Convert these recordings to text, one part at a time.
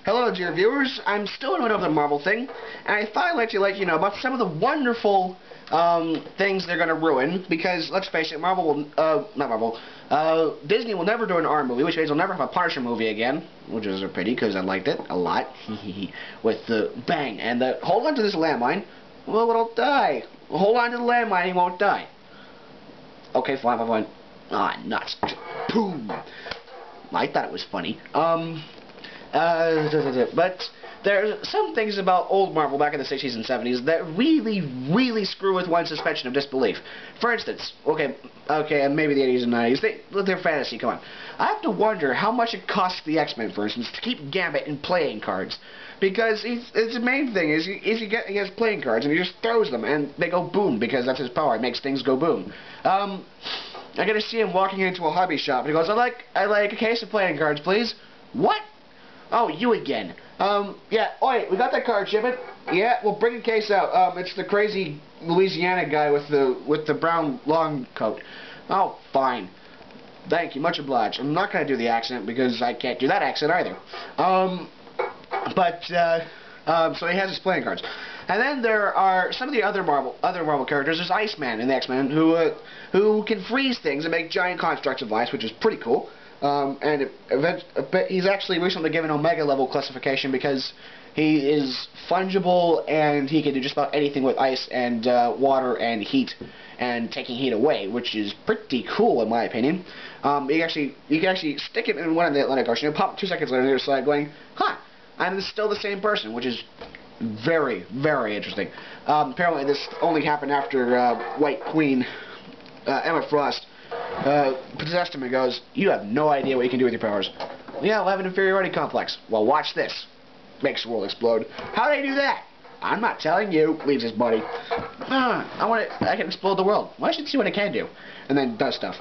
Hello, dear viewers. I'm still in the middle of the Marvel thing, and I thought I'd let you know about some of the wonderful things they're going to ruin, because, let's face it, Disney will never do an R movie, which means they'll never have a Punisher movie again, which is a pity, because I liked it a lot, with the bang, and the hold on to this landmine, well, it'll die. Hold on to the landmine, he won't die. Okay, fine. Ah, nuts. Boom. I thought it was funny. But there's some things about old Marvel back in the 60s and 70s that really screw with one's suspension of disbelief. For instance, okay, and maybe the 80s and 90s, they're fantasy, come on. I have to wonder how much it costs the X-Men, for instance, to keep Gambit in playing cards. Because it's the main thing is he has playing cards and he just throws them and they go boom because that's his power. It makes things go boom. I get to see him walking into a hobby shop and he goes, I like a case of playing cards, please. What? Oh, you again. Yeah, oi, we got that card shipment. Yeah, we'll bring a case out. It's the crazy Louisiana guy with the brown long coat. Oh, fine. Thank you, much obliged. I'm not going to do the accent because I can't do that accent either. So he has his playing cards. And then there are some of the other Marvel characters. There's Iceman in the X-Men who can freeze things and make giant constructs of ice, which is pretty cool. He's actually recently given Omega level classification because he is fungible and he can do just about anything with ice and water and heat and taking heat away, which is pretty cool in my opinion. You can actually stick it in one of the Atlantic Ocean and pop 2 seconds later on the other side going, huh, I'm still the same person, which is very interesting. Apparently this only happened after White Queen Emma Frost possessed him and goes, you have no idea what you can do with your powers. Yeah, I'll have an inferiority complex. Well, watch this. Makes the world explode. How do they do that? I'm not telling you. Leaves his buddy. I can explode the world. Well, I should see what I can do. And then does stuff.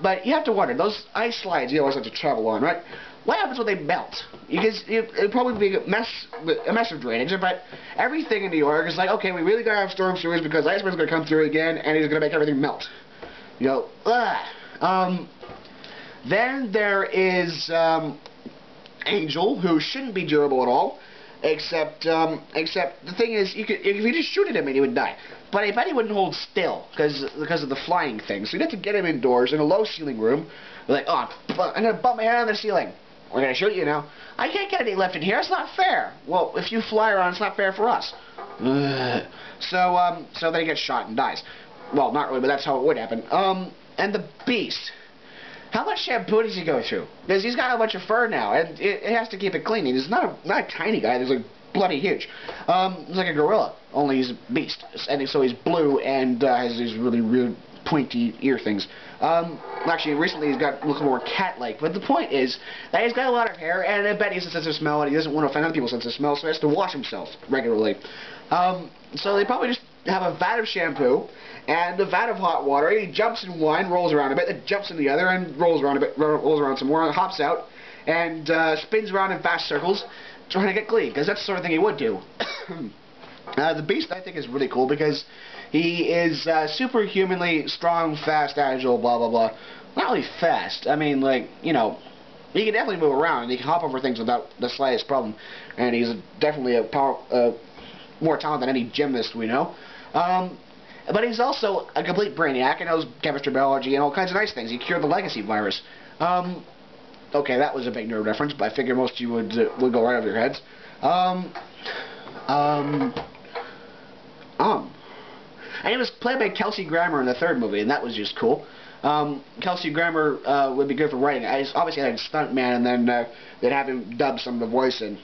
But you have to wonder, those ice slides you always have to travel on, right? What happens when they melt? Because it'd probably be a mess of drainage, but everything in New York is like, okay, we really gotta have storm sewers because Iceman's gonna come through again and he's gonna make everything melt. You know, then there is Angel, who shouldn't be durable at all, except the thing is, if you just shoot at him and he would die. But I bet he wouldn't hold still because of the flying thing. So you'd have to get him indoors in a low ceiling room. Like, oh, I'm gonna bump my head on the ceiling. We're gonna shoot you now. I can't get any left in here. It's not fair. Well, if you fly around, it's not fair for us. So then he gets shot and dies. Well, not really, but that's how it would happen. And the Beast. How much shampoo does he go through? Because he's got a bunch of fur now, and it has to keep it clean. He's not a tiny guy. He's like bloody huge. He's like a gorilla, only he's a beast. And so he's blue and has these really pointy ear things. Actually, recently he's got looking more cat-like. But the point is that he's got a lot of hair, and I bet he has a sense of smell, and he doesn't want to offend other people's sense of smell, so he has to wash himself regularly. So they probably just have a vat of shampoo and a vat of hot water. He jumps in one, rolls around a bit, then jumps in the other, and rolls around a bit, rolls around some more, and hops out, and spins around in fast circles, trying to get clean, because that's the sort of thing he would do. The Beast, I think, is really cool because he is superhumanly strong, fast, agile, blah blah blah. Not really fast. I mean, like, you know, he can definitely move around and he can hop over things without the slightest problem. And he's definitely more talented than any gymnast we know. But he's also a complete brainiac and knows chemistry, biology, and all kinds of nice things. He cured the legacy virus. Okay, that was a big nerd reference, but I figure most of you would go right over your heads. And he was played by Kelsey Grammer in the third movie, and that was just cool. Kelsey Grammer would be good for writing. I obviously had a stuntman, and then they'd have him dub some of the voice in.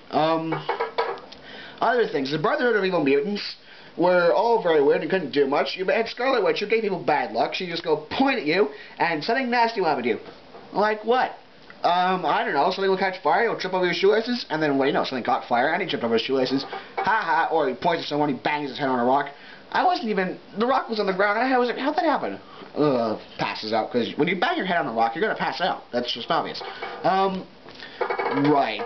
Other things, the Brotherhood of Evil Mutants were all very weird and couldn't do much. You had Scarlet Witch, who gave people bad luck. She'd just go point at you, and something nasty will happen to you. Like what? I don't know, something will catch fire, he'll trip over your shoelaces, and then, well, you know, something caught fire, and he tripped over his shoelaces. Ha ha, or he points at someone, he bangs his head on a rock. I wasn't even, the rock was on the ground, and I was like, how'd that happen? Passes out, because when you bang your head on the rock, you're going to pass out. That's just obvious. Right.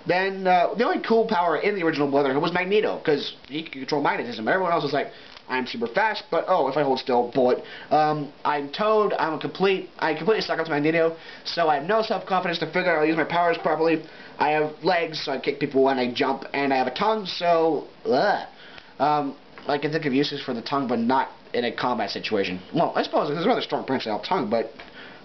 Then, the only cool power in the original Brotherhood was Magneto, because he could control magnetism. Everyone else was like, I'm super fast, but oh, if I hold still, bullet. I'm Toad. I completely suck up to Magneto, so I have no self-confidence to figure out how to use my powers properly. I have legs, so I kick people when I jump, and I have a tongue, so I can think of uses for the tongue, but not in a combat situation. Well, I suppose there's a rather strong projectile tongue, but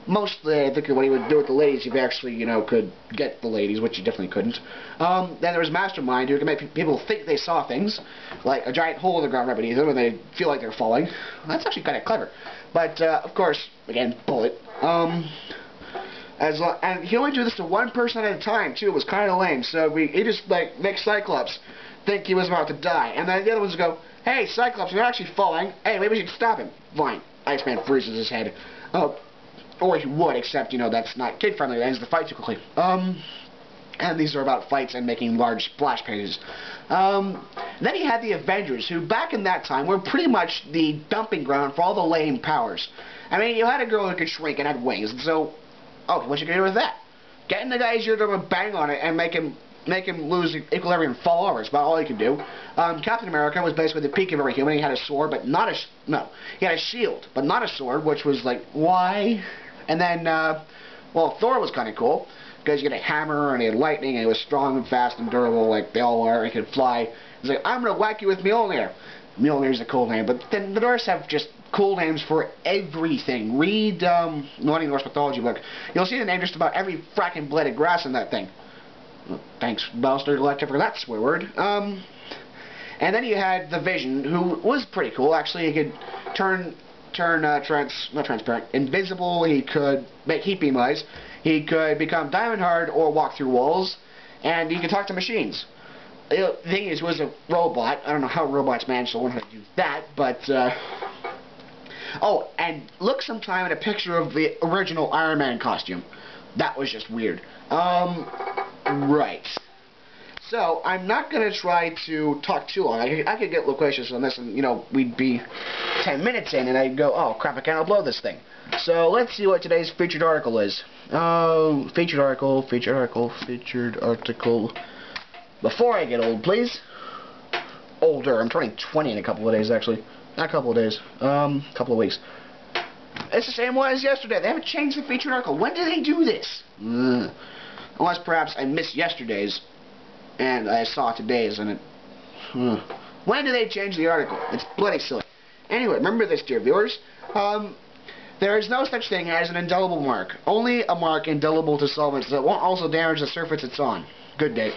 mostly I think of what he would do with the ladies if he actually, could get the ladies, which he definitely couldn't. Then there was Mastermind, who can make people think they saw things, like a giant hole in the ground right beneath them when they feel like they're falling. That's actually kind of clever. But, of course, again, bullet. And he only do this to one person at a time, too. It was kind of lame. So he just, makes Cyclops think he was about to die. And then the other ones go, hey, Cyclops, you're actually falling. Hey, maybe we should stop him. Fine. Iceman freezes his head. Or he would, except, that's not kid-friendly. That ends the fight too quickly. And these are about fights and making large splash pages. Then he had the Avengers, who back in that time were pretty much the dumping ground for all the lame powers. I mean, you had a girl who could shrink and had wings, and so, okay, what you gonna do with that? Get in the guy's ear to bang on it and make him lose equilibrium and fall over. It's about all he could do. Captain America was basically the peak of every human. He had a sword, but not he had a shield, but not a sword, which was like, why? And then, well, Thor was kind of cool, because you had a hammer, and he had lightning, and he was strong and fast and durable, like they all are, and he could fly. He's like, I'm going to whack you with Mjolnir. Mjolnir's a cool name, but then the Norse have just cool names for everything. Read, Norse mythology book. You'll see the name just about every fracking blade of grass in that thing. Thanks, Battlestar Galactica, for that swear word. And then you had the Vision, who was pretty cool. Actually, he could turn not transparent, invisible. He could make heat beam eyes. He could become diamond hard or walk through walls, and he could talk to machines. The thing is, he was a robot. I don't know how robots manage to learn how to do that, but oh, and look sometime at a picture of the original Iron Man costume. That was just weird. Right. So, I'm not going to try to talk too long. I could get loquacious on this and, we'd be 10 minutes in and I'd go, oh crap, I can't upload this thing. So, let's see what today's featured article is. Featured article. Before I get old, please. Older. I'm turning 20 in a couple of days, actually. Not a couple of days. Couple of weeks. It's the same one as yesterday. They haven't changed the featured article. When did they do this? Unless perhaps I missed yesterday's and I saw today's and it... When do they change the article? It's bloody silly. Anyway, remember this, dear viewers. There is no such thing as an indelible mark. Only a mark indelible to solvents that won't also damage the surface it's on. Good day.